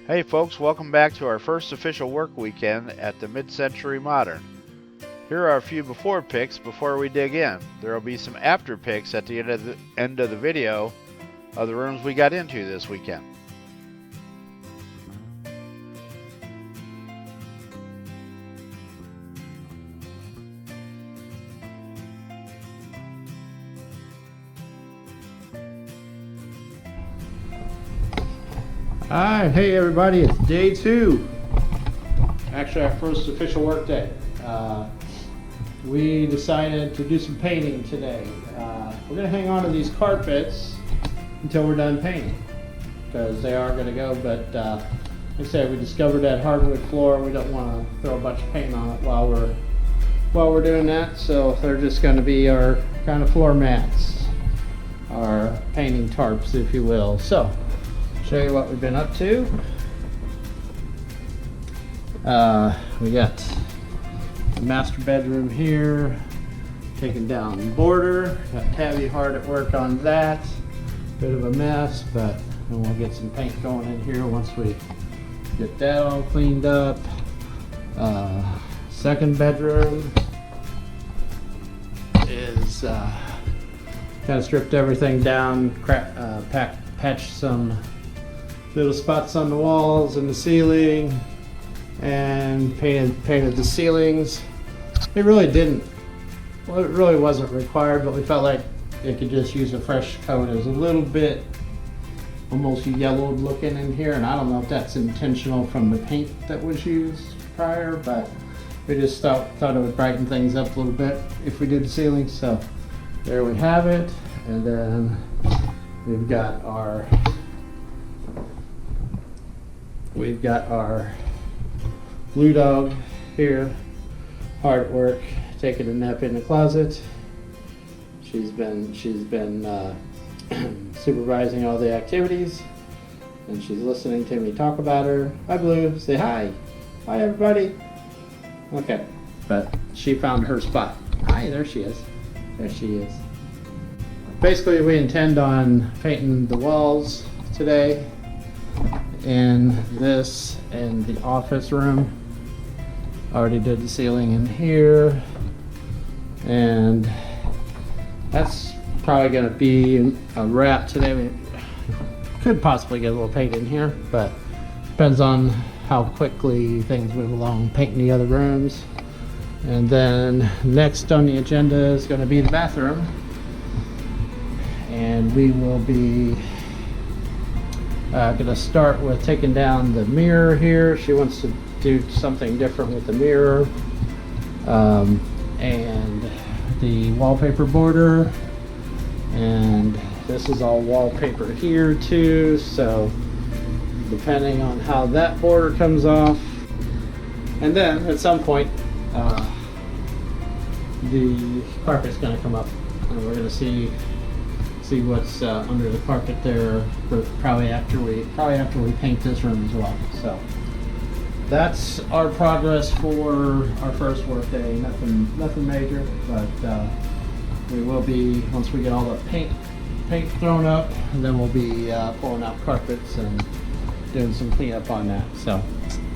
Hey folks, welcome back to our first official work weekend at the Mid-Century Modern. Here are a few before pics before we dig in. There will be some after pics at the end of the video of the rooms we got into this weekend. Alright, hey everybody, it's day 2. Actually our first official work day. We decided to do some painting today. We're going to hang on to these carpets until we're done painting, because they are going to go, but like I said, we discovered that hardwood floor. We don't want to throw a bunch of paint on it while we're doing that, so they're just going to be our kind of floor mats, our painting tarps, if you will. So show you what we've been up to. We got the master bedroom here, taking down the border. Got Tabby hard at work on that. Bit of a mess, but then we'll get some paint going in here once we get that all cleaned up. Second bedroom is kind of stripped everything down, patched some little spots on the walls and the ceiling, and painted the ceilings. It really wasn't required, but we felt like it could just use a fresh coat. It was a little bit almost yellowed looking in here, and I don't know if that's intentional from the paint that was used prior, but we just thought it would brighten things up a little bit if we did the ceiling. So there we have it. And then we've got our blue dog here, hard at work, taking a nap in the closet. She's been supervising all the activities, and she's listening to me talk about her. Hi Blue, say hi. Hi everybody. Okay, but she found her spot. Hi, there she is. There she is. Basically, we intend on painting the walls today in this and the office room. Already did the ceiling in here, and that's probably going to be a wrap today. We could possibly get a little paint in here, but depends on how quickly things move along, painting the other rooms. And then next on the agenda is going to be the bathroom, and we will be going to start with taking down the mirror here. She wants to do something different with the mirror, and the wallpaper border, and this is all wallpaper here too, so depending on how that border comes off. And then at some point the carpet's going to come up, and we're going to see what's under the carpet there, probably after we paint this room as well. So that's our progress for our first work day. Nothing major, but we will be, once we get all the paint thrown up, and then we'll be pulling out carpets and doing some cleanup on that. So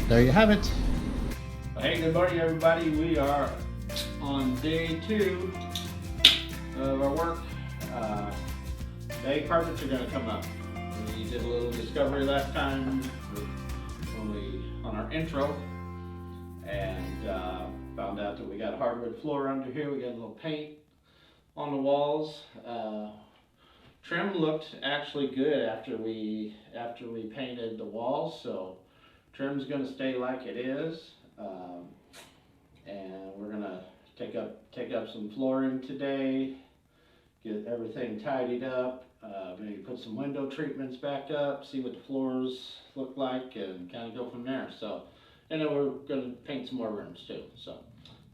there you have it. Hey, good morning everybody. We are on day 2 of our work. Today carpets are going to come up. We did a little discovery last time on our intro, and found out that we got a hardwood floor under here. We got a little paint on the walls. Trim looked actually good after we painted the walls, so trim's going to stay like it is. And we're going to take up some flooring today, get everything tidied up, maybe put some window treatments back up, see what the floors look like, and kind of go from there. So, and then we're going to paint some more rooms too. So,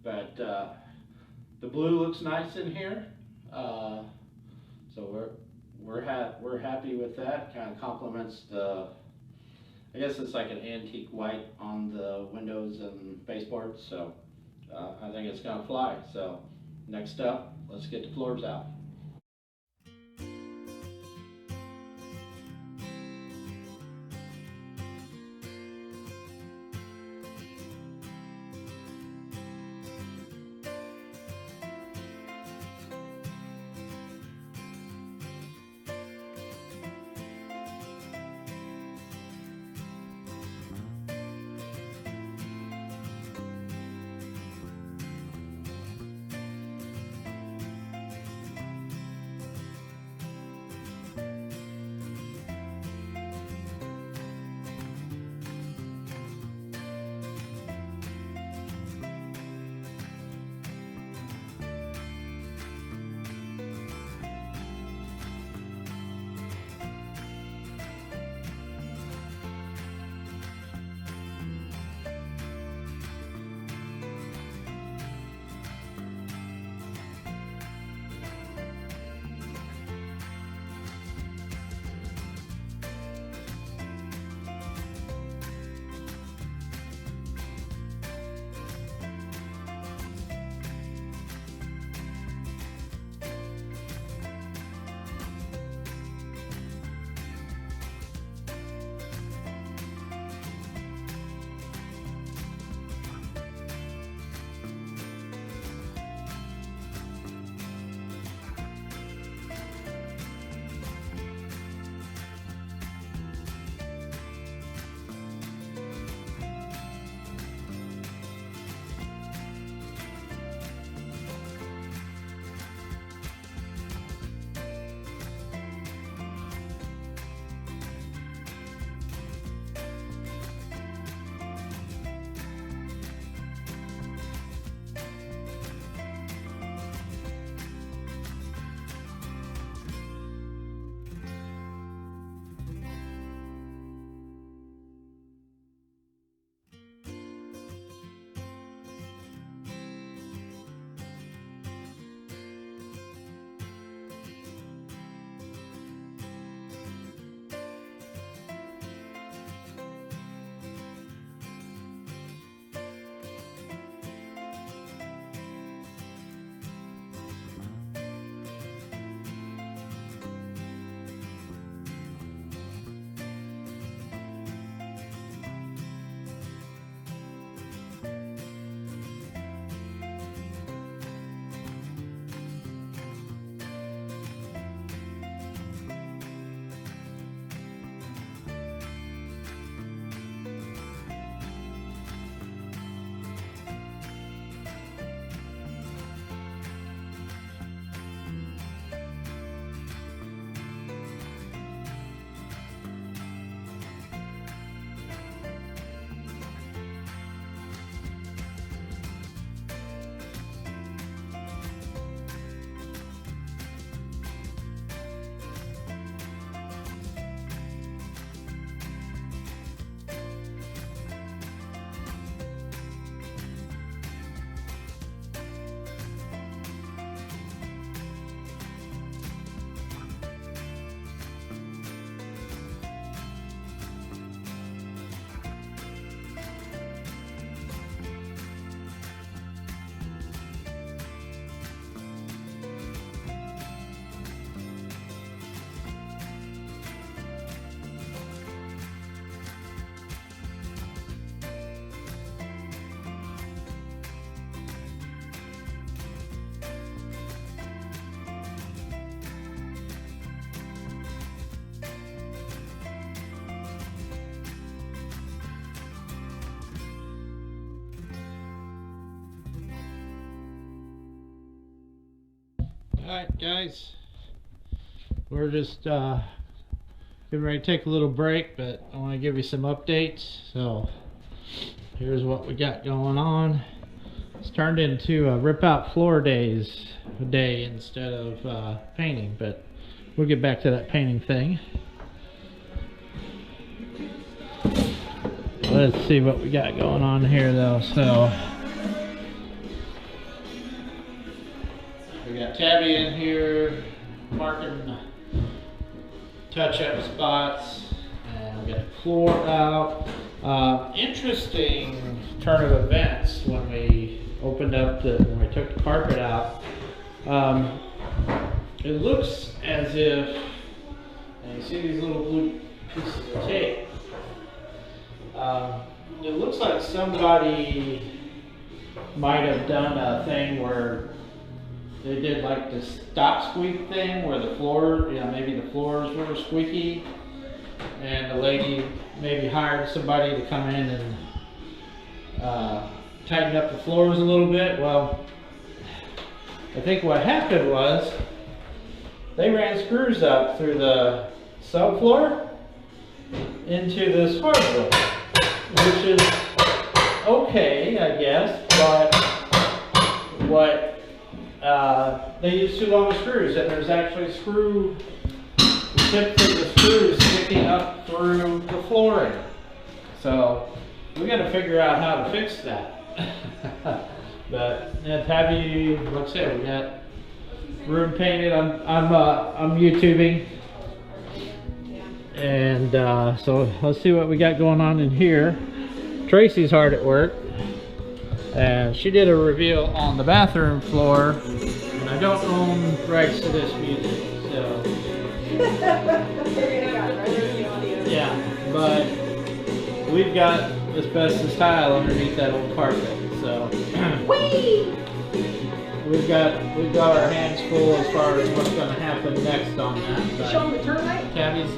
but the blue looks nice in here, so we're happy with that. Kind of complements the, I guess it's like an antique white on the windows and baseboards. So I think it's gonna fly. So next up, let's get the floors out. Alright guys, we're just getting ready to take a little break, but I want to give you some updates. So here's what we got going on. It's turned into a rip out floor day instead of painting, but we'll get back to that painting thing. Let's see what we got going on here though. So we got Tabby in here marking touch-up spots, and we got the floor out. Interesting turn of events when we when we took the carpet out. It looks as if, and you see these little blue pieces of tape. It looks like somebody might have done a thing where they did like the stop squeak thing, where the floor, maybe the floors were squeaky, and the lady maybe hired somebody to come in and tighten up the floors a little bit. Well, I think what happened was they ran screws up through the subfloor into this hardwood, which is okay, I guess, but they used too long screws, and there's actually the tips of the screws sticking up through the flooring. So we got to figure out how to fix that. But Tabby, like I said, we got room painted. I'm YouTubing, and so let's see what we got going on in here. Tracy's hard at work, and she did a reveal on the bathroom floor, and I don't own rights to this music, so yeah, but we've got asbestos tile underneath that old carpet, so we've got our hands full as far as what's going to happen next on that. But show them the termite? Tabby's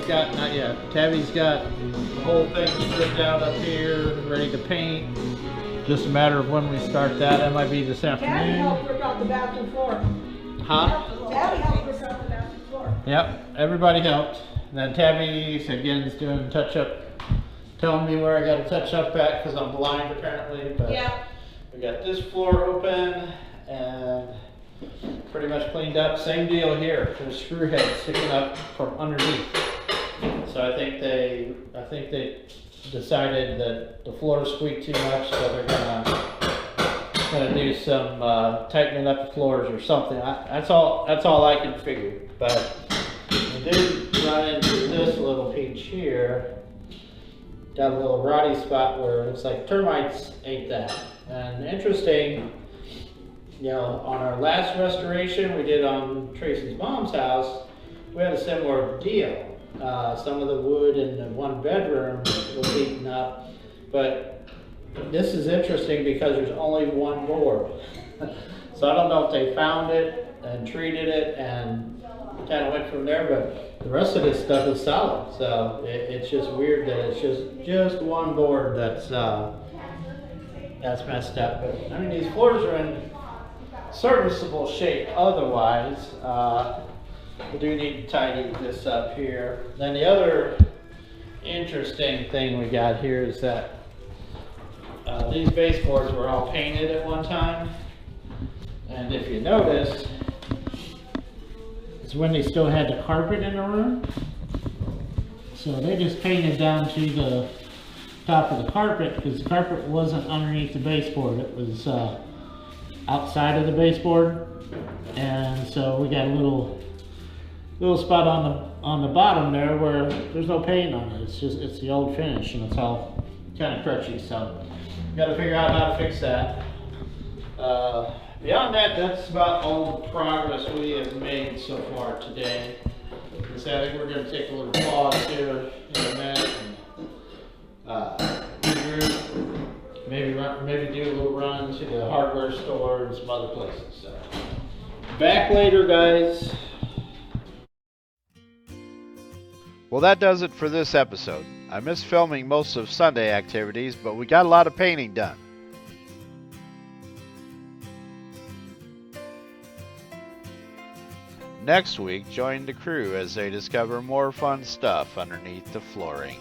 got, not yet, Tabby's got the whole thing stripped out up here, ready to paint. Just a matter of when we start that. That might be this Tabby afternoon. helped rip out the bathroom floor. Huh? Tabby helped rip out the bathroom floor. Yep, everybody helped. And then Tabby, again, is doing touch-up, telling me where I got to touch up at because I'm blind apparently. But Yeah. we got this floor open and pretty much cleaned up. Same deal here. There's screw heads sticking up from underneath. So I think they decided that the floor squeaked too much, so they're gonna do some tightening up the floors or something. That's all I can figure. But we did run into this little piece here. Got a little rotty spot where it looks like termites ate that. And interesting, on our last restoration we did on Tracy's mom's house, we had a similar deal. Some of the wood in the one bedroom was eaten up, but this is interesting because there's only one board. So I don't know if they found it and treated it and kind of went from there, but the rest of this stuff is solid. So it's just weird that it's just one board that's messed up. But I mean, these floors are in serviceable shape otherwise. We do need to tidy this up here. Then the other interesting thing we got here is that these baseboards were all painted at one time. And if you notice, it's when they still had the carpet in the room. So they just painted down to the top of the carpet because the carpet wasn't underneath the baseboard. It was outside of the baseboard. And so we got a little spot on the bottom there where there's no paint on it. It's the old finish, and it's all kind of crutchy. So got to figure out how to fix that. Beyond that, that's about all the progress we have made so far today. So I think we're going to take a little pause here in a minute and regroup. Maybe do a little run to the hardware store and some other places. So back later, guys. Well, that does it for this episode. I missed filming most of Sunday activities, but we got a lot of painting done. Next week, join the crew as they discover more fun stuff underneath the flooring.